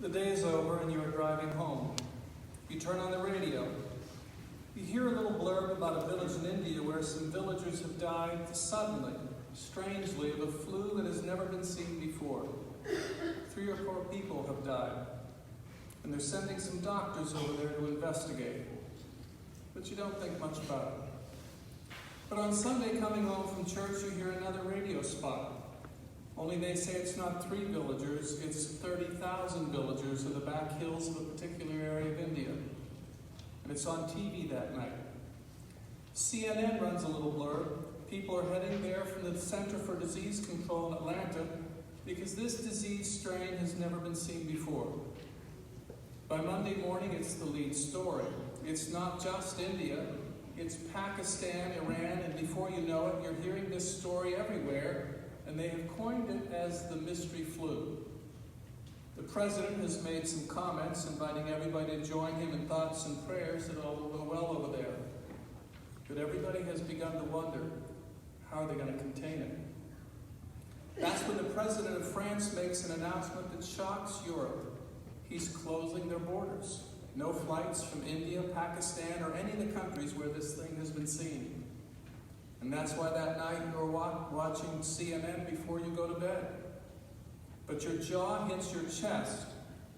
The day is over and you are driving home. You turn on the radio. You hear a little blurb about a village in India where some villagers have died suddenly, strangely, of a flu that has never been seen before. 3 or 4 people have died, and they're sending some doctors over there to investigate. But you don't think much about it. But on Sunday, coming home from church, you hear another radio spot. Only they say it's not 3 villagers, it's 30,000 villagers in the back hills of a particular area of India. And it's on TV that night. CNN runs a little blurb. People are heading there from the Center for Disease Control in Atlanta because this disease strain has never been seen before. By Monday morning, it's the lead story. It's not just India, it's Pakistan, Iran, and before you know it, you're hearing this story everywhere, and they have coined it as the mystery flu. The president has made some comments inviting everybody to join him in thoughts and prayers that all will go well over there. But everybody has begun to wonder, how are they going to contain it? That's when the president of France makes an announcement that shocks Europe. He's closing their borders. No flights from India, Pakistan, or any of the countries where this thing has been seen. And that's why that night you're watching CNN before you go to bed. But your jaw hits your chest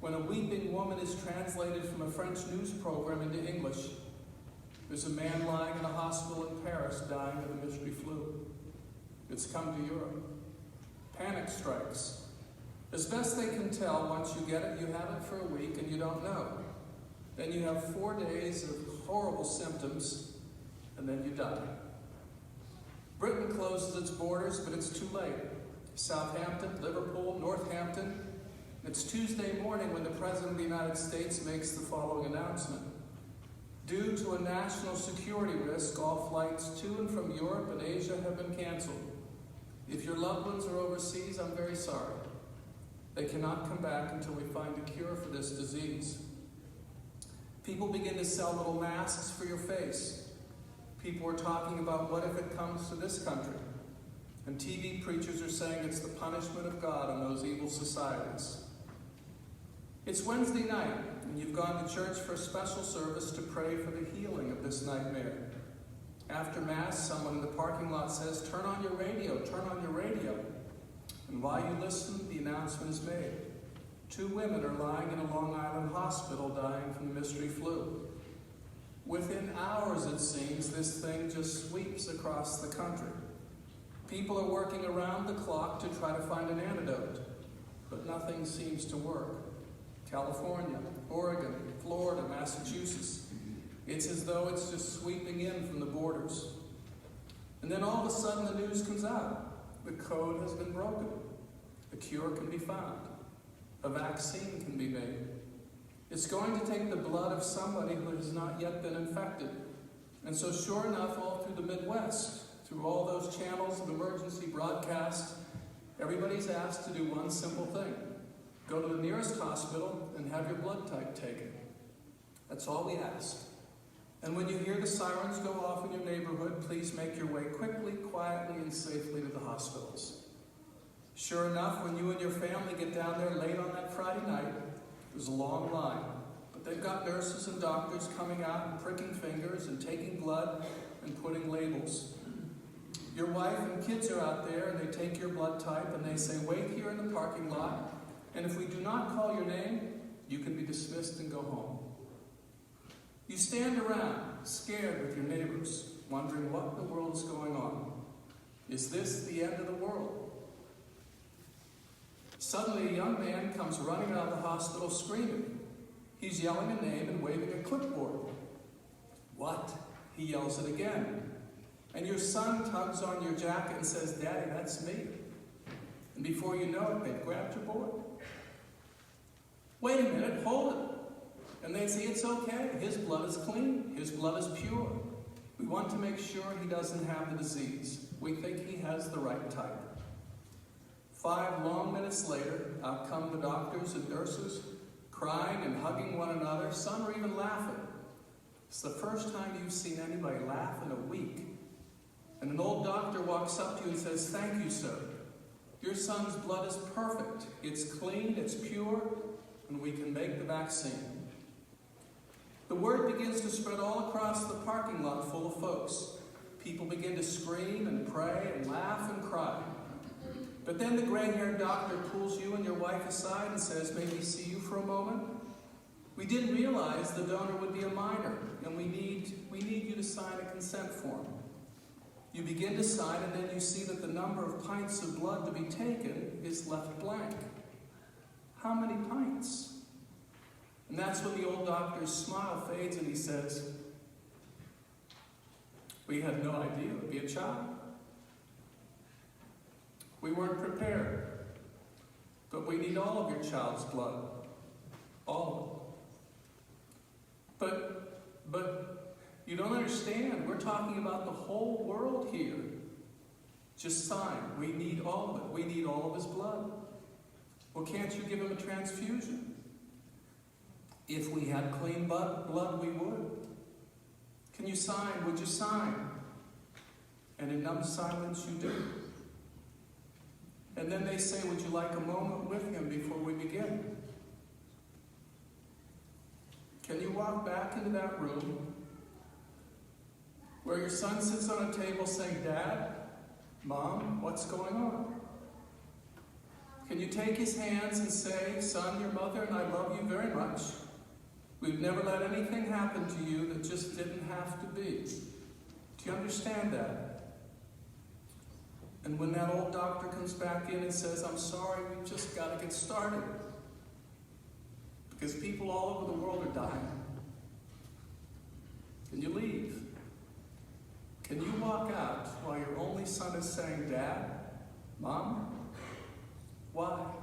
when a weeping woman is translated from a French news program into English. There's a man lying in a hospital in Paris dying of the mystery flu. It's come to Europe. Panic strikes. As best they can tell, once you get it, you have it for a week and you don't know. Then you have 4 days of horrible symptoms, and then you die. Britain closes its borders, but it's too late. Southampton, Liverpool, Northampton. It's Tuesday morning when the President of the United States makes the following announcement. Due to a national security risk, all flights to and from Europe and Asia have been canceled. If your loved ones are overseas, I'm very sorry. They cannot come back until we find a cure for this disease. People begin to sell little masks for your face. People are talking about what if it comes to this country. And TV preachers are saying it's the punishment of God on those evil societies. It's Wednesday night, and you've gone to church for a special service to pray for the healing of this nightmare. After Mass, someone in the parking lot says, turn on your radio, turn on your radio. And while you listen, the announcement is made. 2 women are lying in a Long Island hospital dying from the mystery flu. Within hours, it seems, this thing just sweeps across the country. People are working around the clock to try to find an antidote, but nothing seems to work. California, Oregon, Florida, Massachusetts. It's as though it's just sweeping in from the borders. And then all of a sudden the news comes out. The code has been broken. A cure can be found. A vaccine can be made. It's going to take the blood of somebody who has not yet been infected. And so sure enough, all through the Midwest, through all those channels of emergency broadcast, everybody's asked to do one simple thing. Go to the nearest hospital and have your blood type taken. That's all we ask. And when you hear the sirens go off in your neighborhood, please make your way quickly, quietly, and safely to the hospitals. Sure enough, when you and your family get down there late on that Friday night, there's a long line. But they've got nurses and doctors coming out and pricking fingers and taking blood and putting labels. Your wife and kids are out there and they take your blood type and they say, wait here in the parking lot, and if we do not call your name, you can be dismissed and go home. You stand around, scared with your neighbors, wondering what in the world is going on. Is this the end of the world? Suddenly, a young man comes running out of the hospital screaming. He's yelling a name and waving a clipboard. What? He yells it again. And your son tugs on your jacket and says, Daddy, that's me. And before you know it, they've grabbed your board. Wait a minute, hold it. And they say, it's okay. His blood is clean. His blood is pure. We want to make sure he doesn't have the disease. We think he has the right type. 5 long minutes later, out come the doctors and nurses, crying and hugging one another. Some are even laughing. It's the first time you've seen anybody laugh in a week. And an old doctor walks up to you and says, thank you, sir. Your son's blood is perfect. It's clean, it's pure, and we can make the vaccine. The word begins to spread all across the parking lot full of folks. People begin to scream and pray and laugh and cry. But then the gray-haired doctor pulls you and your wife aside and says, "May we see you for a moment? We didn't realize the donor would be a minor, and we need you to sign a consent form." You begin to sign, and then you see that the number of pints of blood to be taken is left blank. How many pints? And that's when the old doctor's smile fades and he says, "We had no idea it would be a child. We weren't prepared. But we need all of your child's blood. All of it." But you don't understand. We're talking about the whole world here. Just sign. We need all of it. We need all of his blood. Well, can't you give him a transfusion? If we had clean blood, we would. Can you sign? Would you sign? And in numb silence, you do. And then they say, "Would you like a moment with him before we begin?" Can you walk back into that room where your son sits on a table saying, "Dad, Mom, what's going on?" Can you take his hands and say, "Son, your mother and I love you very much. We've never let anything happen to you that just didn't have to be." Do you understand that? And when that old doctor comes back in and says, "I'm sorry, we've just got to get started, because people all over the world are dying," can you leave? Can you walk out while your only son is saying, "Dad, Mom, why?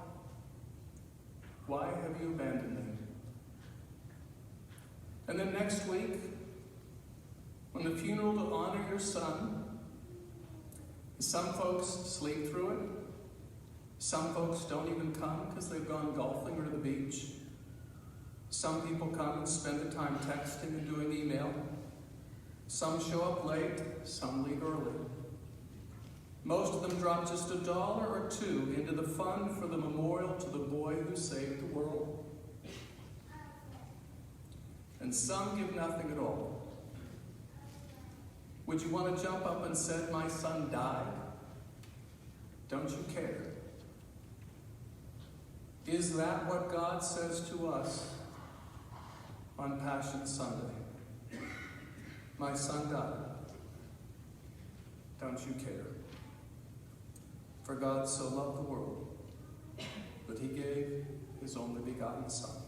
Why have you abandoned me?" And then next week, when the funeral to honor your son, some folks sleep through it. Some folks don't even come because they've gone golfing or to the beach. Some people come and spend the time texting and doing email. Some show up late, some leave early. Most of them drop just $1 or $2 into the fund for the memorial to the boy who saved the world. And some give nothing at all. Would you want to jump up and say, "My son died"? Don't you care? Is that what God says to us on Passion Sunday? My son died. Don't you care? For God so loved the world that he gave his only begotten Son.